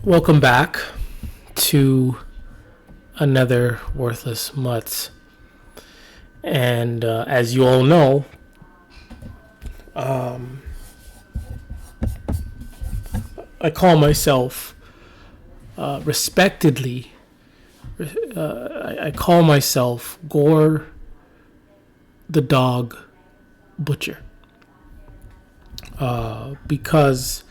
Welcome back to another Worthless Mutts. And as you all know, I call myself respectedly, I call myself Gorr the Dog Butcher. Because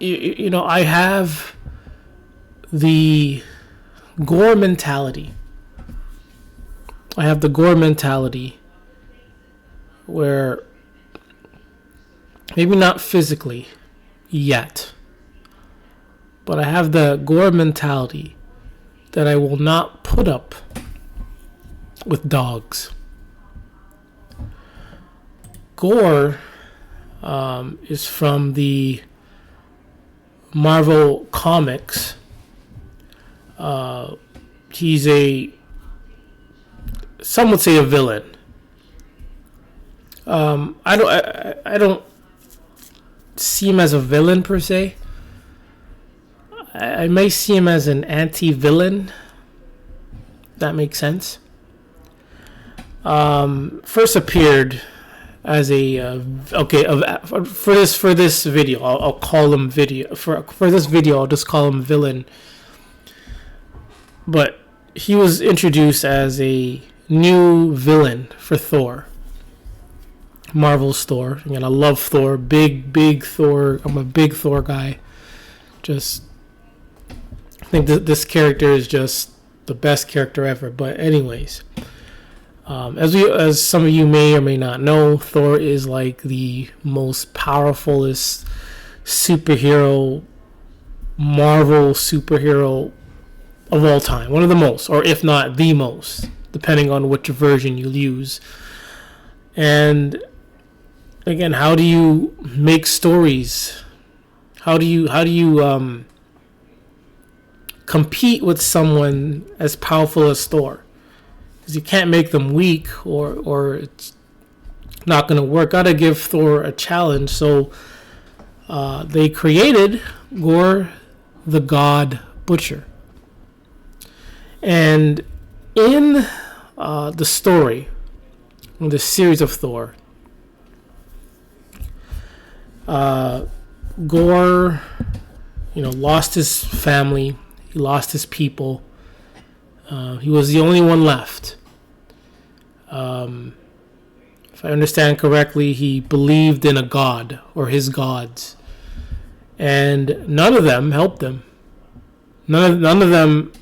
you know, I have the Gorr mentality. I have the Gorr mentality where maybe not physically yet, but I have the Gorr mentality that I will not put up with dogs. Gorr is from the Marvel Comics. He's some would say a villain. I don't see him as a villain per se. I may see him as an anti-villain. That makes sense. First appeared as a for this video I'll call him video for this video I'll just call him villain. But he was introduced as a new villain for Thor, Marvel's Thor. And I love Thor, big Thor. I'm a big Thor guy. Just I think this character is just the best character ever. But anyways, as some of you may or may not know, Thor is like the most powerfulest superhero, Marvel superhero of all time. One of the most, or if not the most, depending on which version you use. And again, how do you make stories? How do you compete with someone as powerful as Thor? Because you can't make them weak, or it's not going to work. Gotta give Thor a challenge. So they created Gorr the God Butcher. And in the story, in the series of Thor, Gorr, lost his family. He lost his people. He was the only one left. If I understand correctly, he believed in a god or his gods, and none of them helped him. None of them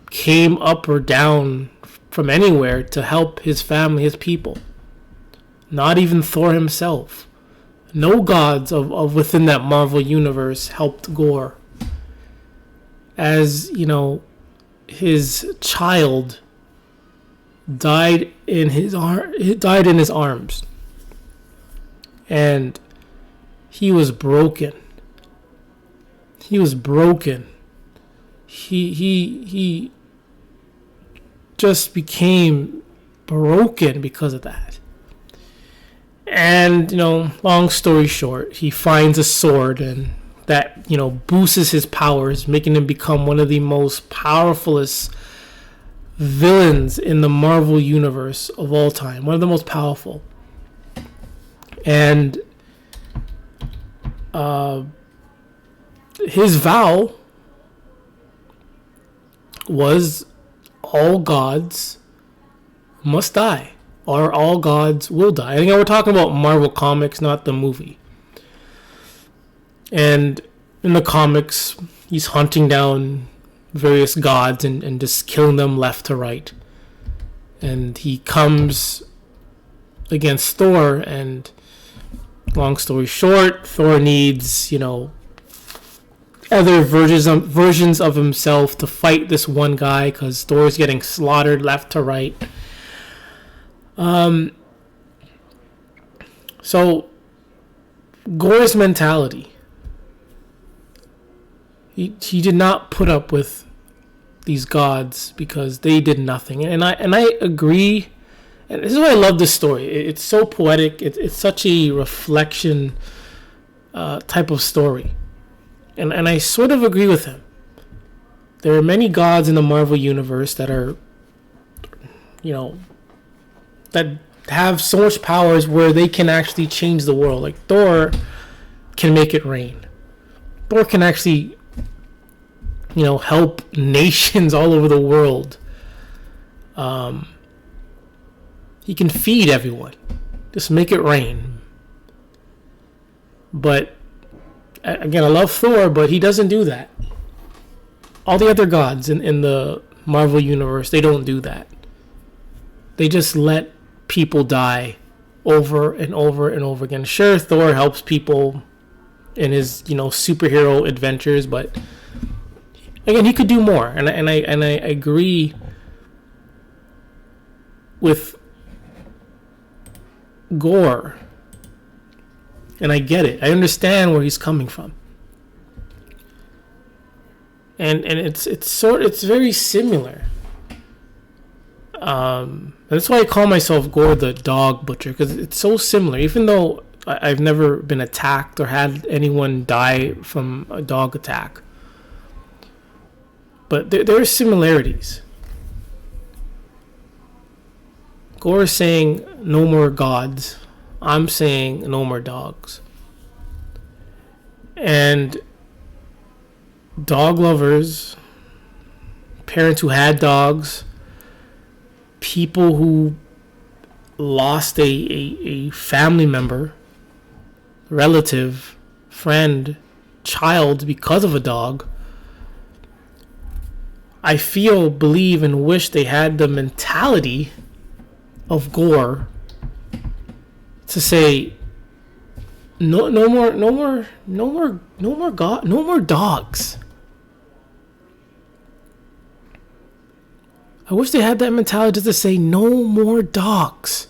came up or down from anywhere to help his family, his people. Not even Thor himself. No gods of within that Marvel universe helped Gorr. As his child died in his arms, and he was broken. He just became broken because of that. And long story short, he finds a sword, and that boosts his powers, making him become one of the most powerfulest villains in the Marvel universe of all time. One of the most powerful. And his vow was all gods must die, or all gods will die. I think we're talking about Marvel Comics, not the movie. And in the comics, he's hunting down various gods and just killing them left to right. And he comes against Thor, and long story short, Thor needs, other versions of himself to fight this one guy, because Thor's getting slaughtered left to right. So Gorr's mentality, he did not put up with these gods because they did nothing. And I agree And this is why I love this story. It's so poetic. It's such a reflection type of story. And I sort of agree with him. There are many gods in the Marvel universe that are, that have so much powers where they can actually change the world. Like Thor can make it rain. Thor can actually, help nations all over the world. He can feed everyone. Just make it rain. But again, I love Thor, but he doesn't do that. All the other gods in the Marvel universe, they don't do that. They just let people die over and over and over again. Sure, Thor helps people in his superhero adventures, but again, he could do more. And I agree with Gorr, and I get it. I understand where he's coming from, and it's very similar. That's why I call myself Gorr the dog butcher, because it's so similar. Even though I've never been attacked or had anyone die from a dog attack, but there are similarities. Gorr is saying no more gods. I'm saying no more dogs. And dog lovers, parents who had dogs, people who lost a family member, relative, friend, child because of a dog, I feel, believe, and wish they had the mentality of Gorr to say no more dogs. I wish they had that mentality to say no more dogs.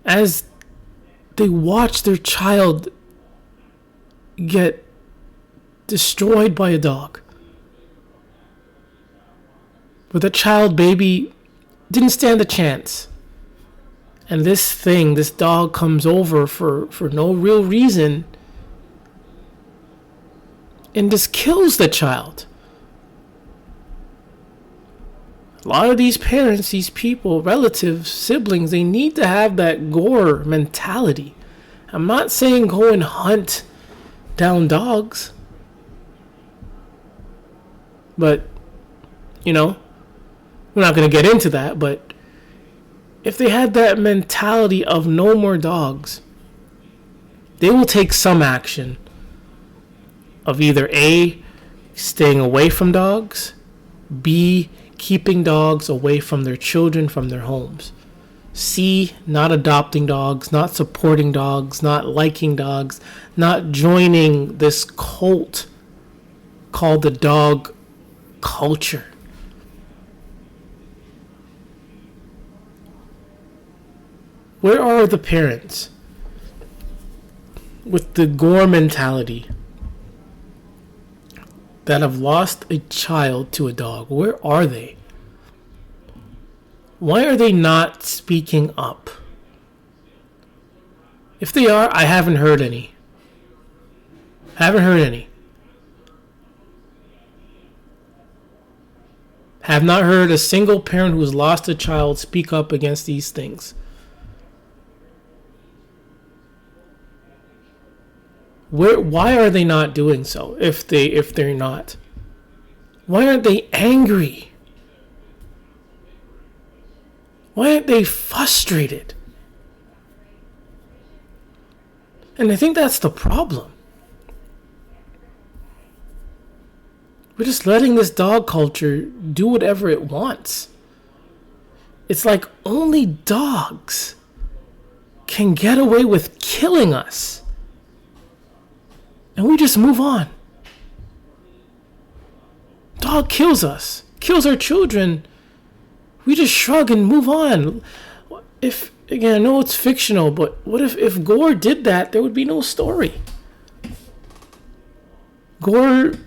As they watch their child get destroyed by a dog. But the child baby didn't stand a chance. And this dog comes over for no real reason and just kills the child. A lot of these parents, these people, relatives, siblings, they need to have that Gorr mentality. I'm not saying go and hunt down dogs. But, we're not going to get into that, but if they had that mentality of no more dogs, they will take some action of either A, staying away from dogs, B, keeping dogs away from their children, from their homes, C, not adopting dogs, not supporting dogs, not liking dogs, not joining this cult called the dog culture. Where are the parents with the Gorr mentality that have lost a child to a dog? Where are they? Why are they not speaking up? If they are, I haven't heard any. Have not heard a single parent who has lost a child speak up against these things. Why are they not doing so? If they're not, why aren't they angry? Why aren't they frustrated? And I think that's the problem. We're just letting this dog culture do whatever it wants. It's like only dogs can get away with killing us. And we just move on. Dog kills us, kills our children. We just shrug and move on. If, again, I know it's fictional, but what if Gorr did that? There would be no story. Gorr's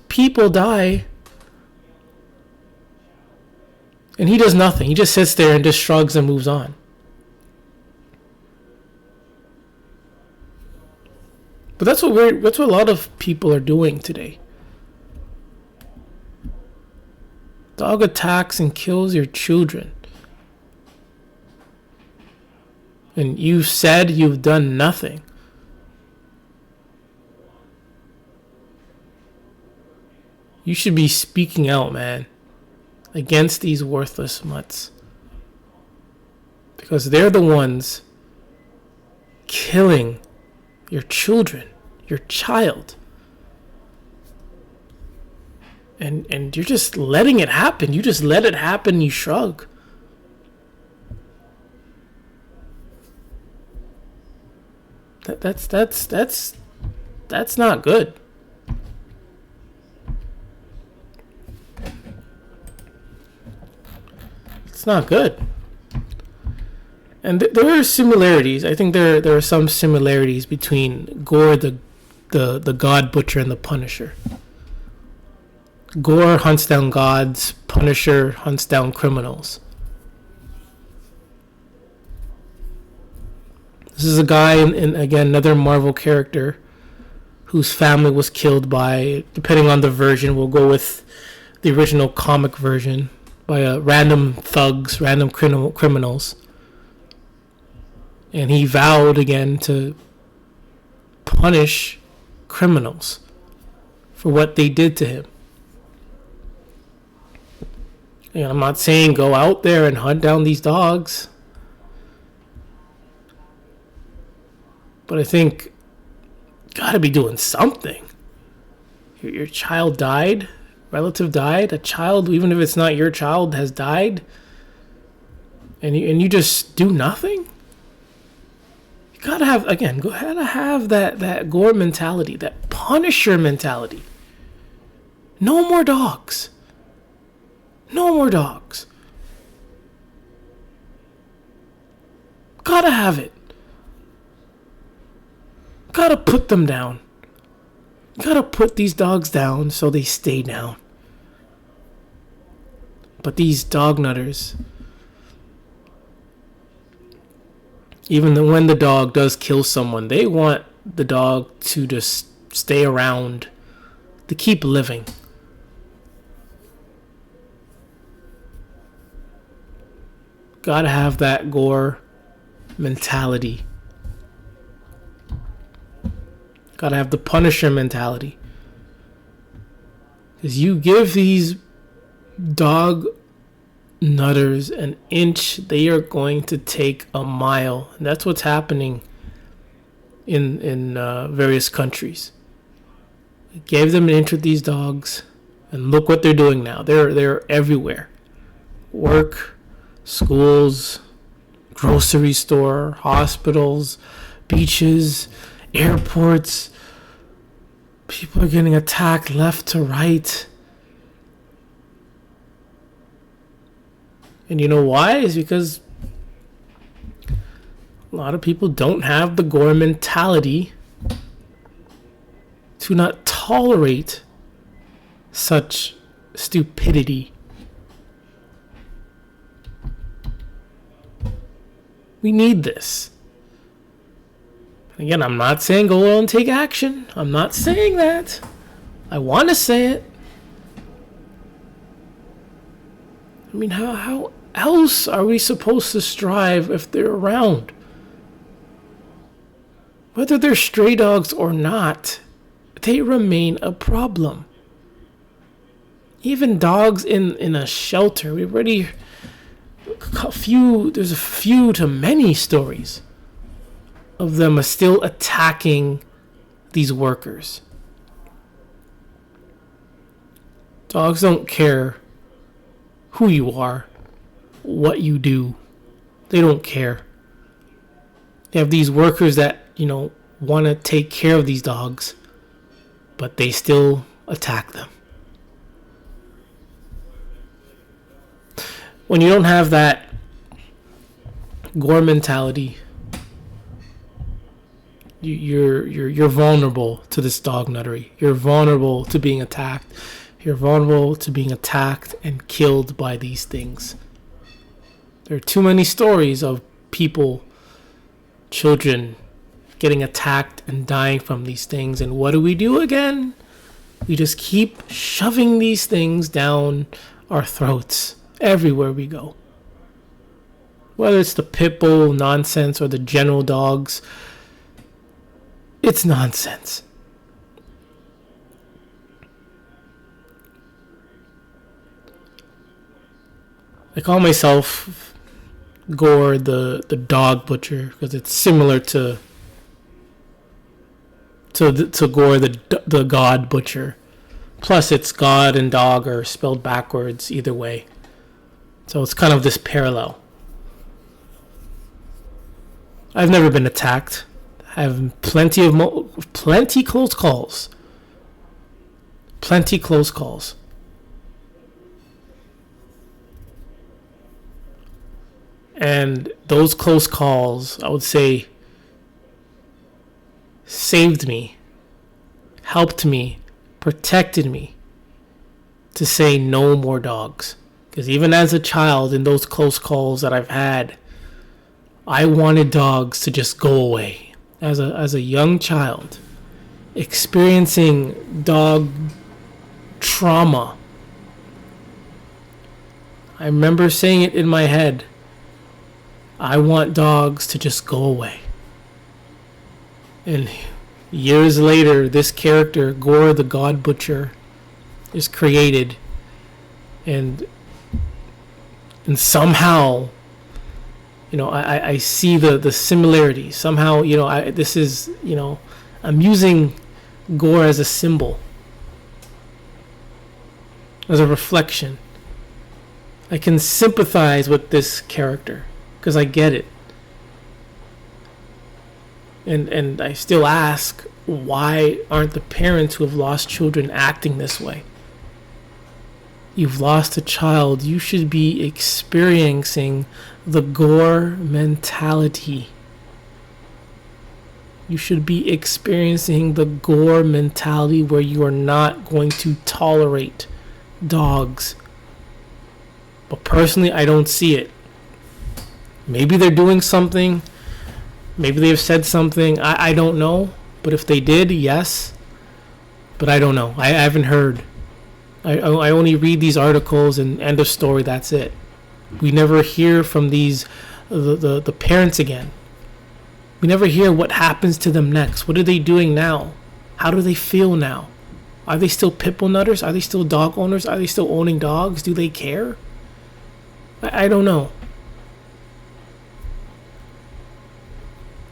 people die. And he does nothing. He just sits there and just shrugs and moves on. But that's what a lot of people are doing today. Dog attacks and kills your children. And you said you've done nothing. You should be speaking out, man, against these worthless mutts. Because they're the ones killing your children, your child. And you're just letting it happen. You just let it happen, you shrug. That's not good. It's not good. And there are similarities. I think there are some similarities between Gorr the God Butcher and the Punisher. Gorr hunts down gods, Punisher hunts down criminals. This is a guy, in again, another Marvel character, whose family was killed by, depending on the version, we'll go with the original comic version, by random thugs, random criminals. And he vowed again to punish criminals for what they did to him. And I'm not saying go out there and hunt down these dogs. But I think gotta be doing something. Your child died, relative died, a child, even if it's not your child, has died, and you just do nothing. You gotta have that Gorr mentality, that Punisher mentality. No more dogs. No more dogs. Gotta have it. Gotta put them down. Gotta put these dogs down so they stay down. But these dog nutters, even when the dog does kill someone, they want the dog to just stay around, to keep living. Gotta have that Gorr mentality. Gotta have the Punisher mentality. Because you give these dog nutters an inch, they are going to take a mile. And that's what's happening in various countries. They gave them an inch with these dogs, and look what they're doing now. They're everywhere. Work, schools, grocery store, hospitals, beaches, airports. People are getting attacked left to right. And you know why? It's because a lot of people don't have the Gorr mentality to not tolerate such stupidity. We need this. Again, I'm not saying go out and take action. I'm not saying that. I want to say it. I mean, how else are we supposed to strive if they're around? Whether they're stray dogs or not, they remain a problem. Even dogs in a shelter, we've already there's a few to many stories of them are still attacking these workers. Dogs don't care who you are, what you do. They don't care. They have these workers that, want to take care of these dogs, but they still attack them. When you don't have that Gorr mentality, you're vulnerable to this dog nuttery. You're vulnerable to being attacked. You're vulnerable to being attacked and killed by these things. There are too many stories of people, children, getting attacked and dying from these things. And what do we do again? We just keep shoving these things down our throats everywhere we go. Whether it's the pit bull nonsense or the general dogs, it's nonsense. I call myself Gorr the dog butcher because it's similar to Gorr the god butcher. Plus, it's god and dog are spelled backwards either way, so it's kind of this parallel. I've never been attacked. I have plenty close calls. Plenty close calls. And those close calls, I would say, saved me, helped me, protected me to say no more dogs. Because even as a child, in those close calls that I've had, I wanted dogs to just go away. As a young child, experiencing dog trauma, I remember saying it in my head, I want dogs to just go away. And years later, this character, Gorr the God Butcher, is created. And somehow, I see the similarity. Somehow, I'm using Gorr as a symbol, as a reflection. I can sympathize with this character because I get it. And I still ask, why aren't the parents who have lost children acting this way? You've lost a child. You should be experiencing the Gorr mentality. You should be experiencing the Gorr mentality where you are not going to tolerate dogs. But personally, I don't see it. Maybe they're doing something. Maybe they've said something. I don't know. But if they did, yes. But I don't know. I haven't heard. I only read these articles and end of story. That's it. We never hear from the parents again. We never hear what happens to them next. What are they doing now? How do they feel now? Are they still pit bull nutters? Are they still dog owners? Are they still owning dogs? Do they care? I don't know.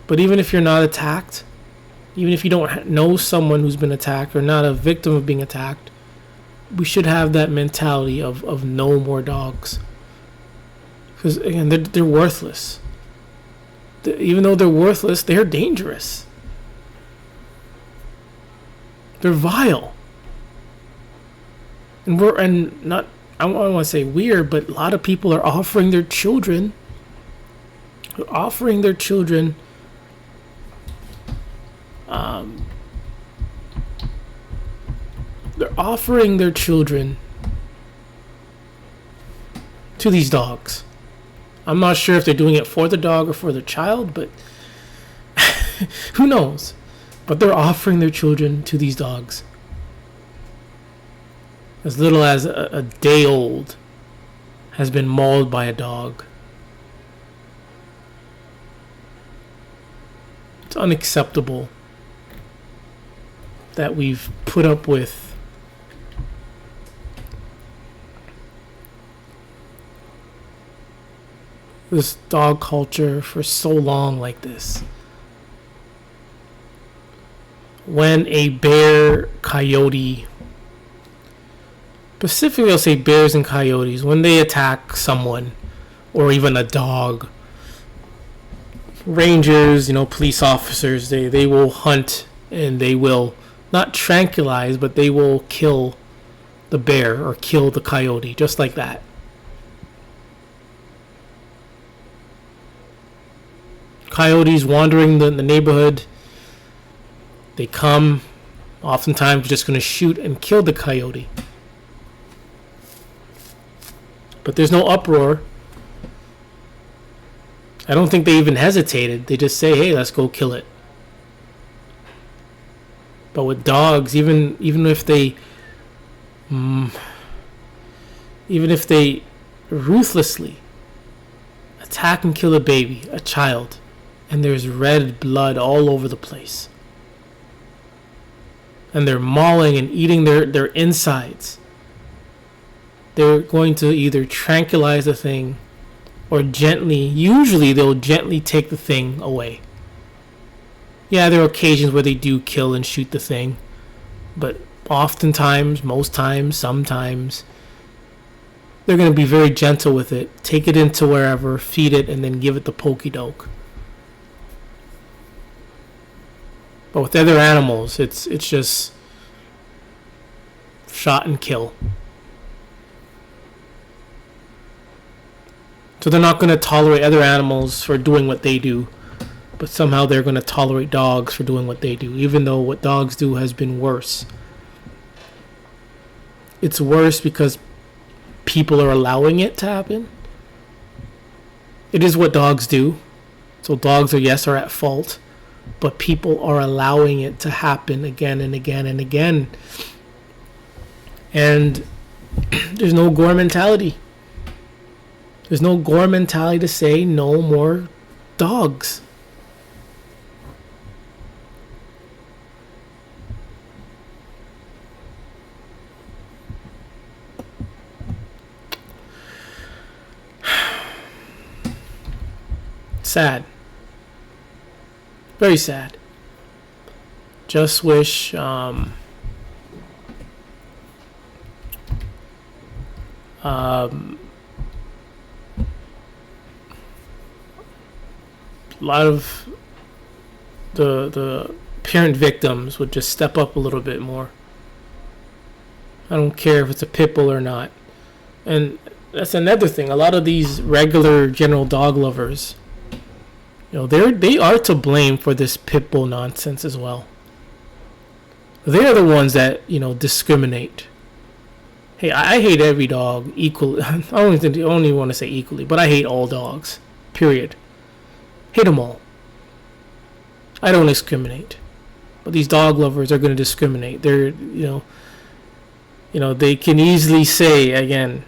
But even if you're not attacked, even if you don't know someone who's been attacked or not a victim of being attacked, we should have that mentality of no more dogs. Because, again, they're worthless. Even though they're worthless, they're dangerous. They're vile. And I don't want to say weird, but a lot of people are offering their children. They're offering their children to these dogs. I'm not sure if they're doing it for the dog or for the child, but who knows? But they're offering their children to these dogs. As little as a day old has been mauled by a dog. It's unacceptable that we've put up with this dog culture for so long like this. When a bear, coyote, specifically I'll say bears and coyotes, when they attack someone or even a dog, rangers, police officers, they will hunt and they will not tranquilize, but they will kill the bear or kill the coyote, just like that. Coyotes wandering the neighborhood, they come, oftentimes just going to shoot and kill the coyote. But there's no uproar. I don't think they even hesitated. They just say, hey, let's go kill it. But with dogs, even if they ruthlessly attack and kill a baby, a child, and there's red blood all over the place, and they're mauling and eating their insides, they're going to either tranquilize the thing or usually they'll gently take the thing away. Yeah, there are occasions where they do kill and shoot the thing, but oftentimes, most times, sometimes, they're going to be very gentle with it, take it into wherever, feed it, and then give it the pokey doke. But with other animals, it's just shot and kill. So they're not going to tolerate other animals for doing what they do, but somehow they're going to tolerate dogs for doing what they do, even though what dogs do has been worse. It's worse because people are allowing it to happen. It is what dogs do. So dogs are at fault, but people are allowing it to happen again and again and again. And there's no Gorr mentality. There's no Gorr mentality to say no more dogs. Sad. Very sad. Just wish a lot of the parent victims would just step up a little bit more. I don't care if it's a pit bull or not. And that's another thing. A lot of these regular general dog lovers, they are to blame for this pit bull nonsense as well. They are the ones that, discriminate. Hey, I hate every dog equally. I only want to say equally, but I hate all dogs. Period. Hate them all. I don't discriminate. But these dog lovers are going to discriminate. They're, they can easily say, again,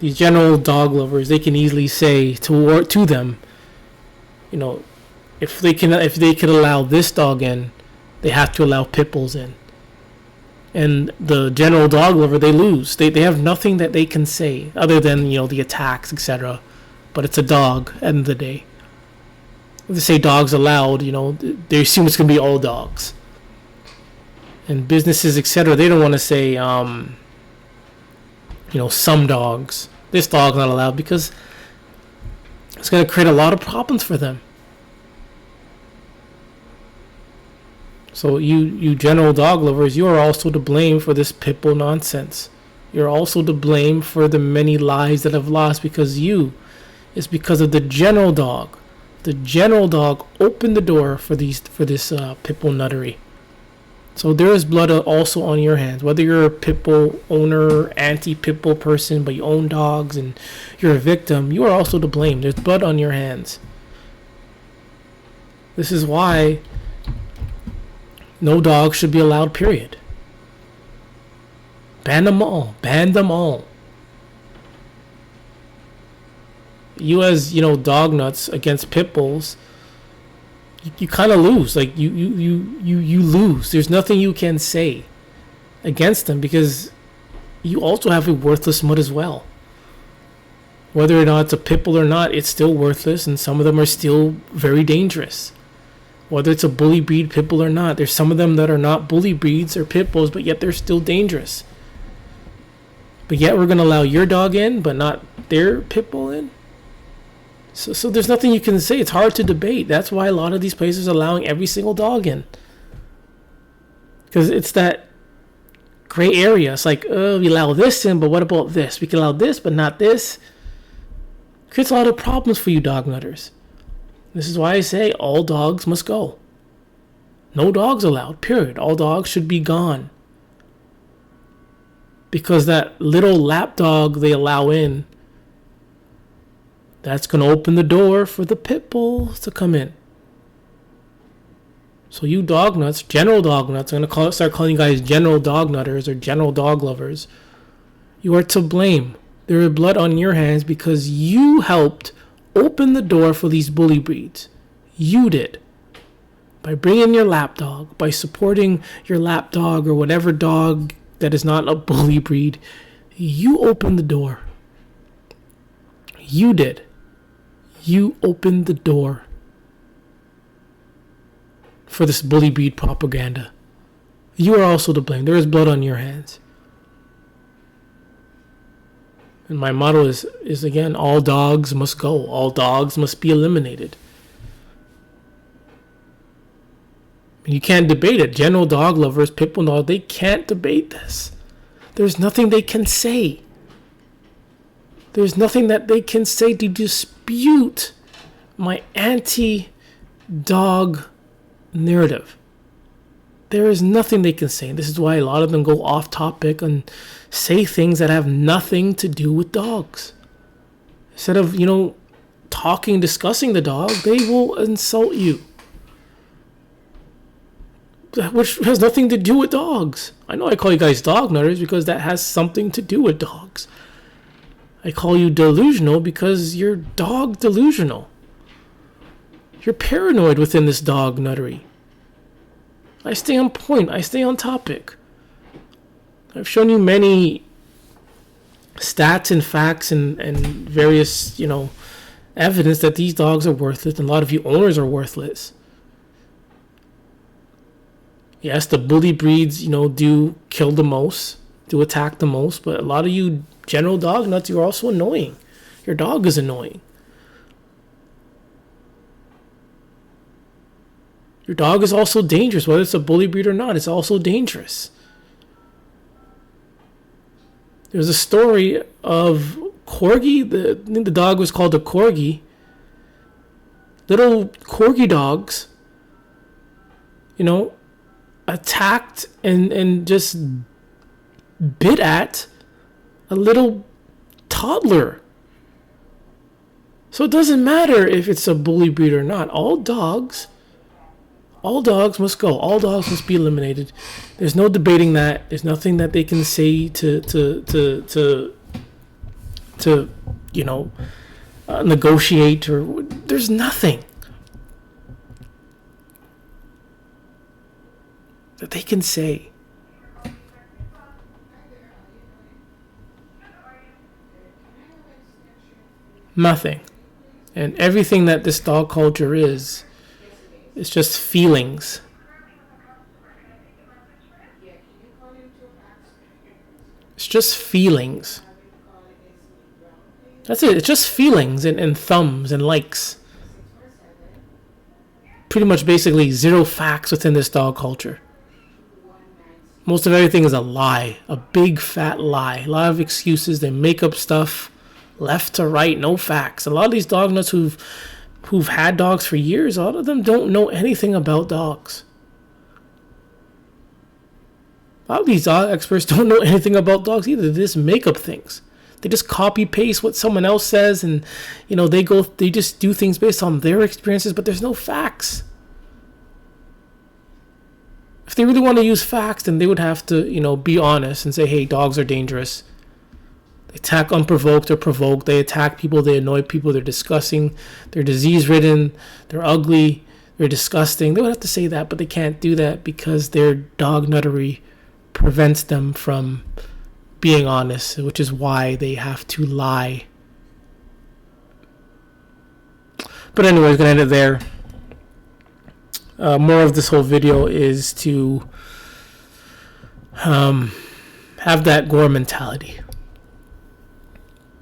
these general dog lovers, they can easily say to them, if they could allow this dog in, they have to allow pit bulls in. And the general dog lover, they lose. They have nothing that they can say other than the attacks, etc. But it's a dog at the end of the day. If they say dogs allowed, they assume it's gonna be all dogs. And businesses, etc. They don't want to say some dogs. This dog's not allowed because it's gonna create a lot of problems for them. So you general dog lovers, you are also to blame for this pit bull nonsense. You're also to blame for the many lives that have lost because it's because of the general dog. The general dog opened the door for this pit bull nuttery. So there is blood also on your hands. Whether you're a pit bull owner, anti-pit bull person, but you own dogs and you're a victim, you are also to blame. There's blood on your hands. This is why no dog should be allowed, period. Ban them all. Ban them all. You as, dog nuts against pit bulls, you kind of lose. Like, you lose. There's nothing you can say against them because you also have a worthless mutt as well. Whether or not it's a pit bull or not, it's still worthless, and some of them are still very dangerous. Whether it's a bully breed pit bull or not, there's some of them that are not bully breeds or pit bulls, but yet they're still dangerous. But yet we're going to allow your dog in, but not their pit bull in? So there's nothing you can say. It's hard to debate. That's why a lot of these places are allowing every single dog in. Because it's that gray area. It's like, we allow this in, but what about this? We can allow this, but not this. Creates a lot of problems for you dog nutters. This is why I say all dogs must go. No dogs allowed, period. All dogs should be gone. Because that little lap dog they allow in That's going to open the door for the pit bulls to come in. So you dog nuts, general dog nuts, I'm going to start calling you guys general dog nutters or general dog lovers. You are to blame. There is blood on your hands because you helped open the door for these bully breeds. You did. By bringing your lap dog, by supporting your lap dog or whatever dog that is not a bully breed, you opened the door. You did. You opened the door for this bully breed propaganda. You are also to blame. There is blood on your hands. And my motto is again, all dogs must go. All dogs must be eliminated. And you can't debate it. General dog lovers, pit bull dog, they can't debate this. There's nothing they can say. There's nothing that they can say to dispute my anti-dog narrative. There is nothing they can say. And this is why a lot of them go off topic and say things that have nothing to do with dogs. Instead of, discussing the dog, they will insult you. Which has nothing to do with dogs. I know I call you guys dog nutters because that has something to do with dogs. I call you delusional because you're dog delusional. You're paranoid within this dog nuttery. I stay on point. I stay on topic. I've shown you many stats and facts and various, evidence that these dogs are worthless, and a lot of you owners are worthless. Yes, the bully breeds, do kill the most, do attack the most, but a lot of you general dog nuts, you're also annoying. Your dog is annoying. Your dog is also dangerous, whether it's a bully breed or not. It's also dangerous. There's a story of Corgi. I think the dog was called a Corgi. Little Corgi dogs, attacked and just bit at a little toddler. So it doesn't matter if it's a bully breed or not. All dogs must go. All dogs must be eliminated. There's no debating that. There's nothing that they can say to negotiate, or there's nothing that they can say. Nothing. And everything that this dog culture is just feelings. It's just feelings. That's it. It's just feelings and thumbs and likes. Pretty much basically zero facts within this dog culture. Most of everything is a lie. A big fat lie. A lot of excuses. They make up stuff left to right. No facts. A lot of these dog nuts who've had dogs for years, a lot of them don't know anything about dogs. A lot of these dog experts don't know anything about dogs either. They just make up things. They just copy paste what someone else says, and they just do things based on their experiences, but there's no facts. If they really want to use facts, then they would have to, be honest and say, hey, dogs are dangerous. They attack unprovoked or provoked. They attack people. They annoy people. They're disgusting. They're disease-ridden. They're ugly. They're disgusting. They would have to say that, but they can't do that because their dog nuttery prevents them from being honest, which is why they have to lie. But anyways, gonna end it there. More of this whole video is to have that Gorr mentality.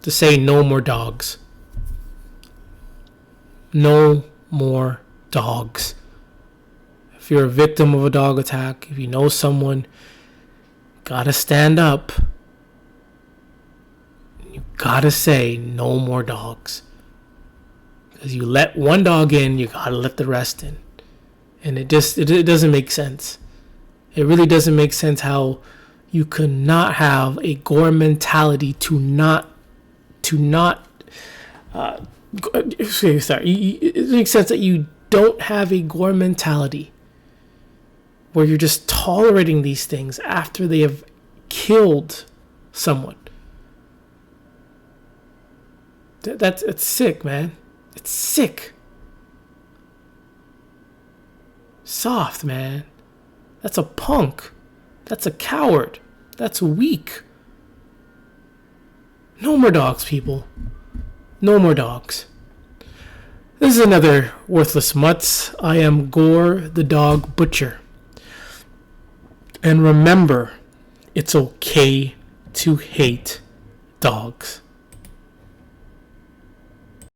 To say no more dogs. No more dogs. If you're a victim of a dog attack, if you know someone, gotta stand up. You gotta say no more dogs. Because you let one dog in, you gotta let the rest in. And it doesn't make sense. It really doesn't make sense how you could not have a Gorr mentality to not Sorry, it makes sense that you don't have a Gorr mentality where you're just tolerating these things after they have killed someone. It's sick, man. It's sick. Soft, man. That's a punk. That's a coward. That's weak. No more dogs, people. No more dogs. This is another Worthless Mutts. I am Gorr the Dog Butcher. And remember, it's okay to hate dogs.